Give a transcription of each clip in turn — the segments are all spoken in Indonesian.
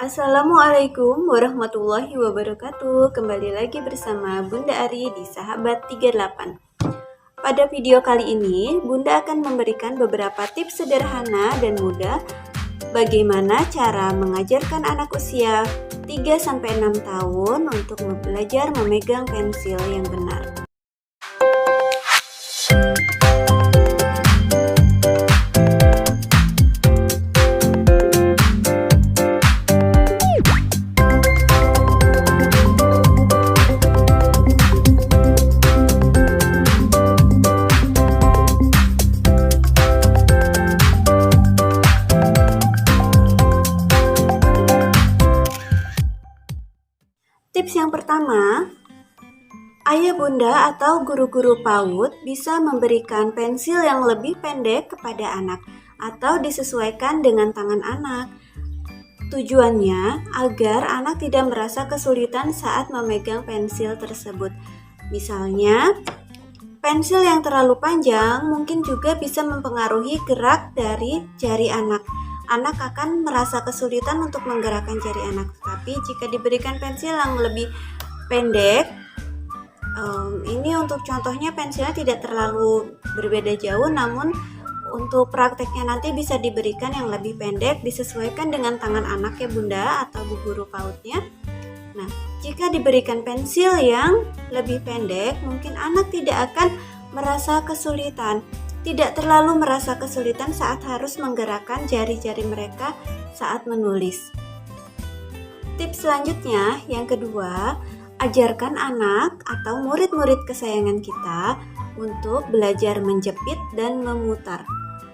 Assalamualaikum warahmatullahi wabarakatuh. Kembali lagi bersama Bunda Ari di Sahabat 38. Pada video kali ini, Bunda akan memberikan beberapa tips sederhana dan mudah bagaimana cara mengajarkan anak usia 3-6 tahun untuk belajar memegang pensil yang benar. Tips yang pertama, ayah bunda atau guru-guru PAUD bisa memberikan pensil yang lebih pendek kepada anak atau disesuaikan dengan tangan anak. Tujuannya agar anak tidak merasa kesulitan saat memegang pensil tersebut. Misalnya, pensil yang terlalu panjang mungkin juga bisa mempengaruhi gerak dari jari anak. Anak akan merasa kesulitan untuk menggerakkan jari anak. Tapi jika diberikan pensil yang lebih pendek, ini untuk contohnya pensilnya tidak terlalu berbeda jauh, namun untuk prakteknya nanti bisa diberikan yang lebih pendek, disesuaikan dengan tangan anak ya bunda atau bu guru PAUD-nya. Nah, jika diberikan pensil yang lebih pendek, mungkin anak tidak akan merasa kesulitan. Tidak terlalu merasa kesulitan saat harus menggerakkan jari-jari mereka saat menulis. Tips selanjutnya, yang kedua, ajarkan anak atau murid-murid kesayangan kita untuk belajar menjepit dan memutar.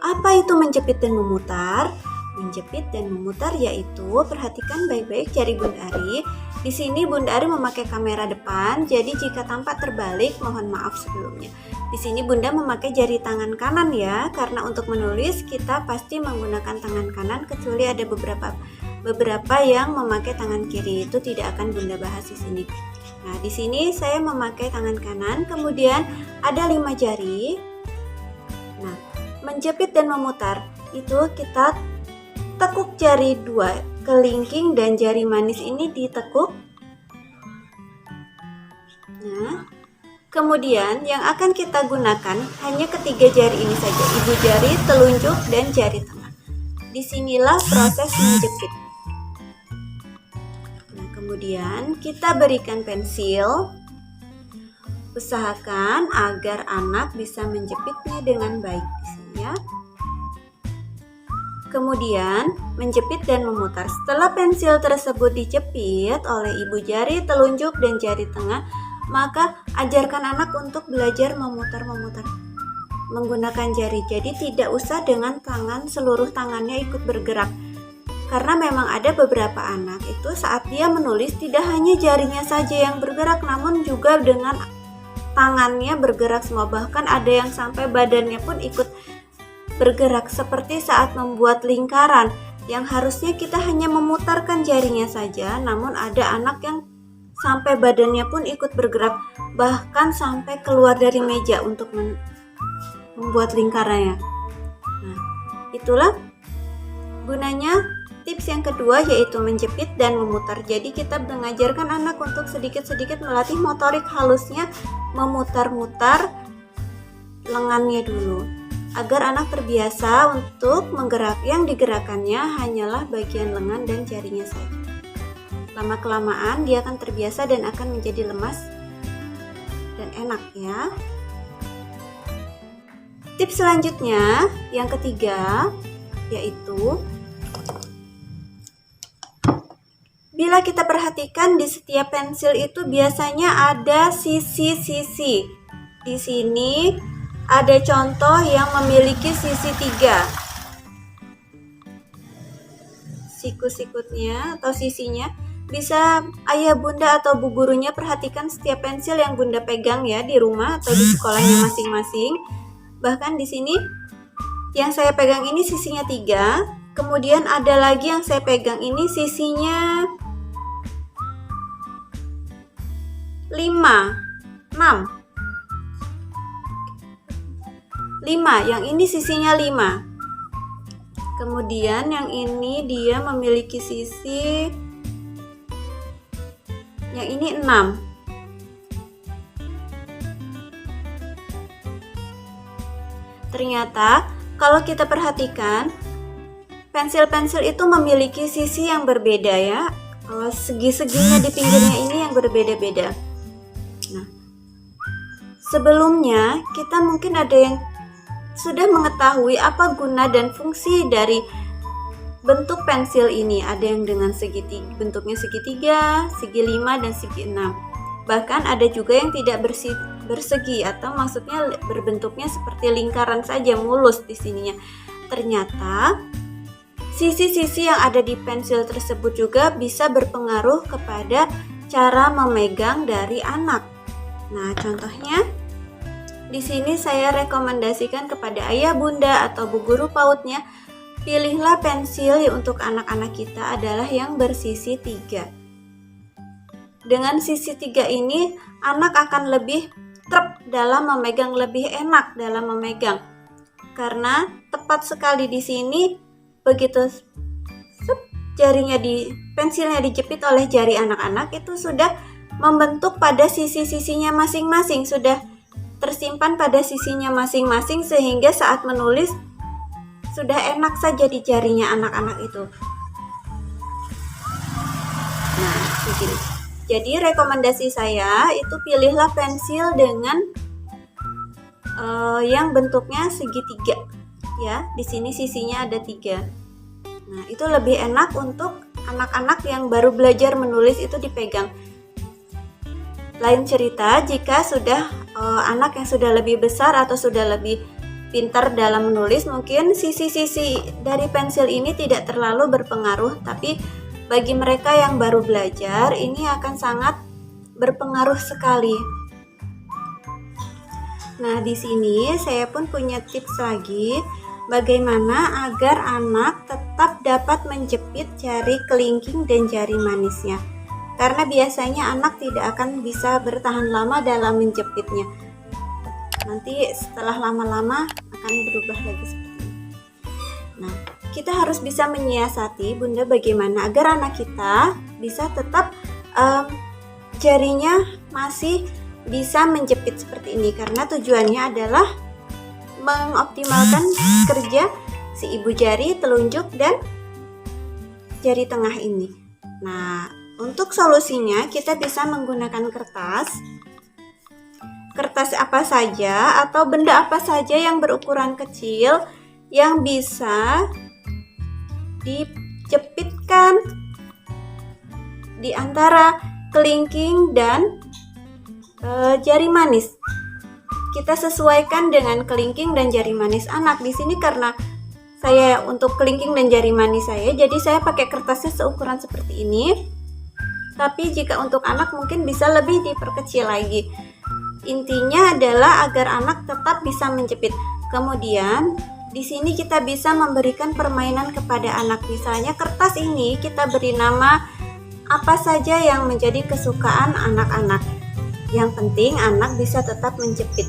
Apa itu menjepit dan memutar? Menjepit dan memutar yaitu, perhatikan baik-baik jari Bunda Ari. Di sini Bunda Ari memakai kamera depan, jadi jika tampak terbalik mohon maaf sebelumnya. Di sini Bunda memakai jari tangan kanan ya, karena untuk menulis kita pasti menggunakan tangan kanan kecuali ada beberapa yang memakai tangan kiri, itu tidak akan Bunda bahas di sini. Nah, di sini saya memakai tangan kanan, kemudian ada 5 jari. Nah, menjepit dan memutar itu kita tekuk jari 2 kelingking dan jari manis ini ditekuk. Nah, kemudian yang akan kita gunakan hanya ketiga jari ini saja, ibu jari, telunjuk, dan jari tengah. Disinilah proses menjepit. Nah, kemudian kita berikan pensil. Usahakan agar anak bisa menjepitnya dengan baik di sini ya. Kemudian menjepit dan memutar. Setelah pensil tersebut dijepit oleh ibu jari, telunjuk, dan jari tengah, maka ajarkan anak untuk belajar memutar-memutar menggunakan jari. Jadi tidak usah dengan tangan, seluruh tangannya ikut bergerak. Karena memang ada beberapa anak itu saat dia menulis tidak hanya jarinya saja yang bergerak, namun juga dengan tangannya bergerak semua. Bahkan ada yang sampai badannya pun ikut bergerak, seperti saat membuat lingkaran yang harusnya kita hanya memutarkan jarinya saja, namun ada anak yang sampai badannya pun ikut bergerak, bahkan sampai keluar dari meja untuk membuat lingkarannya. Nah, itulah gunanya tips yang kedua, yaitu menjepit dan memutar. Jadi kita mengajarkan anak untuk sedikit-sedikit melatih motorik halusnya, memutar-mutar lengannya dulu, agar anak terbiasa untuk yang digerakkannya hanyalah bagian lengan dan jarinya saja. Lama-kelamaan dia akan terbiasa dan akan menjadi lemas dan enak ya. Tips selanjutnya, yang ketiga, yaitu bila kita perhatikan di setiap pensil itu biasanya ada sisi-sisi. Di sini ada contoh yang memiliki sisi 3. Siku-sikutnya atau sisinya bisa ayah bunda atau bu gurunya perhatikan setiap pensil yang bunda pegang ya di rumah atau di sekolahnya masing-masing. Bahkan di sini yang saya pegang ini sisinya 3. Kemudian ada lagi yang saya pegang ini sisinya 5, 6. 5, yang ini sisinya 5. Kemudian yang ini dia memiliki sisi, yang ini 6. Ternyata kalau kita perhatikan, pensil-pensil itu memiliki sisi yang berbeda ya. Segi-seginya di pinggirnya ini yang berbeda-beda. Nah, sebelumnya kita mungkin ada yang sudah mengetahui apa guna dan fungsi dari bentuk pensil ini. Ada yang dengan bentuknya segitiga, segi 5, dan segi 6. Bahkan ada juga yang tidak bersegi atau maksudnya berbentuknya seperti lingkaran saja, mulus di sininya. Ternyata sisi-sisi yang ada di pensil tersebut juga bisa berpengaruh kepada cara memegang dari anak. Nah, contohnya di sini saya rekomendasikan kepada ayah bunda atau bu guru PAUD-nya, pilihlah pensil untuk anak-anak kita adalah yang bersisi 3. Dengan sisi 3 ini, anak akan lebih trep dalam memegang, lebih enak dalam memegang. Karena tepat sekali di sini, begitu pensilnya dijepit oleh jari anak-anak, itu sudah membentuk pada sisi-sisinya masing-masing, sudah tersimpan pada sisinya masing-masing, sehingga saat menulis sudah enak saja di jarinya anak-anak itu. Nah, begini. Jadi rekomendasi saya itu pilihlah pensil dengan yang bentuknya segitiga ya. Di sini sisinya ada 3. Nah, itu lebih enak untuk anak-anak yang baru belajar menulis itu dipegang. Lain cerita jika sudah anak yang sudah lebih besar atau sudah lebih pintar dalam menulis, mungkin sisi-sisi dari pensil ini tidak terlalu berpengaruh, tapi bagi mereka yang baru belajar ini akan sangat berpengaruh sekali. Nah, di sini saya pun punya tips lagi bagaimana agar anak tetap dapat menjepit jari kelingking dan jari manisnya. Karena biasanya anak tidak akan bisa bertahan lama dalam menjepitnya. Nanti setelah lama-lama akan berubah lagi seperti ini. Nah, kita harus bisa menyiasati bunda bagaimana agar anak kita bisa tetap jarinya masih bisa menjepit seperti ini. Karena tujuannya adalah mengoptimalkan kerja si ibu jari, telunjuk, dan jari tengah ini. Nah, untuk solusinya kita bisa menggunakan kertas apa saja atau benda apa saja yang berukuran kecil yang bisa dijepitkan di antara kelingking dan jari manis. Kita sesuaikan dengan kelingking dan jari manis anak. Di sini karena saya untuk kelingking dan jari manis saya, jadi saya pakai kertasnya seukuran seperti ini. Tapi jika untuk anak mungkin bisa lebih diperkecil lagi. Intinya adalah agar anak tetap bisa menjepit. Kemudian di sini kita bisa memberikan permainan kepada anak. Misalnya kertas ini kita beri nama apa saja yang menjadi kesukaan anak-anak. Yang penting anak bisa tetap menjepit.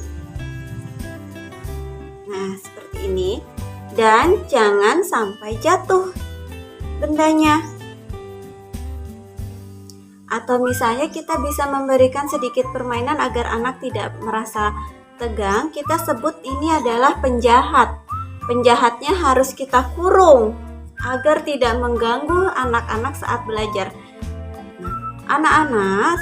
Nah, seperti ini. Dan jangan sampai jatuh bendanya. Atau misalnya kita bisa memberikan sedikit permainan agar anak tidak merasa tegang. Kita sebut ini adalah penjahat. Penjahatnya harus kita kurung agar tidak mengganggu anak-anak saat belajar. Nah, anak-anak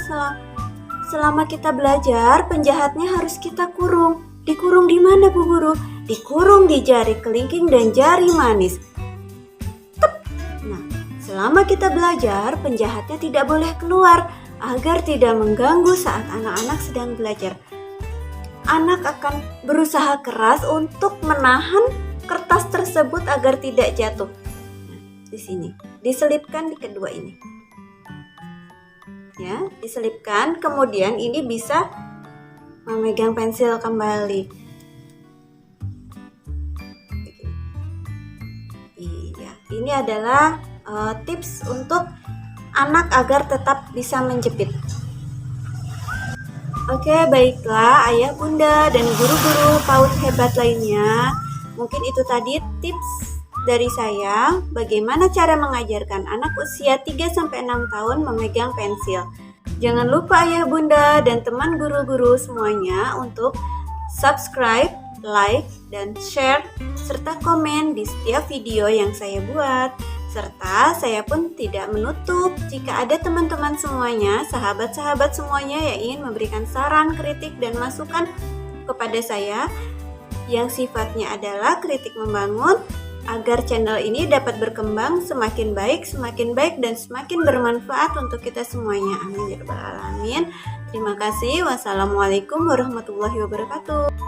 selama kita belajar, penjahatnya harus kita kurung. Dikurung di mana, Bu Guru? Dikurung di jari kelingking dan jari manis. Nah, selama kita belajar, penjahatnya tidak boleh keluar agar tidak mengganggu saat anak-anak sedang belajar. Anak akan berusaha keras untuk menahan kertas tersebut agar tidak jatuh. Nah, di sini diselipkan di kedua ini. Ya, diselipkan, kemudian ini bisa memegang pensil kembali. Iya, ini adalah tips untuk anak agar tetap bisa menjepit. Oke, baiklah ayah bunda dan guru-guru PAUD hebat lainnya. Mungkin itu tadi tips dari saya, bagaimana cara mengajarkan anak usia 3-6 tahun memegang pensil. Jangan lupa ayah bunda dan teman guru-guru semuanya untuk subscribe, like, dan share, serta komen di setiap video yang saya buat. Serta saya pun tidak menutup jika ada teman-teman semuanya, sahabat-sahabat semuanya yang ingin memberikan saran, kritik, dan masukan kepada saya yang sifatnya adalah kritik membangun agar channel ini dapat berkembang semakin baik, dan semakin bermanfaat untuk kita semuanya. Amin ya rabbal alamin. Terima kasih. Wassalamualaikum warahmatullahi wabarakatuh.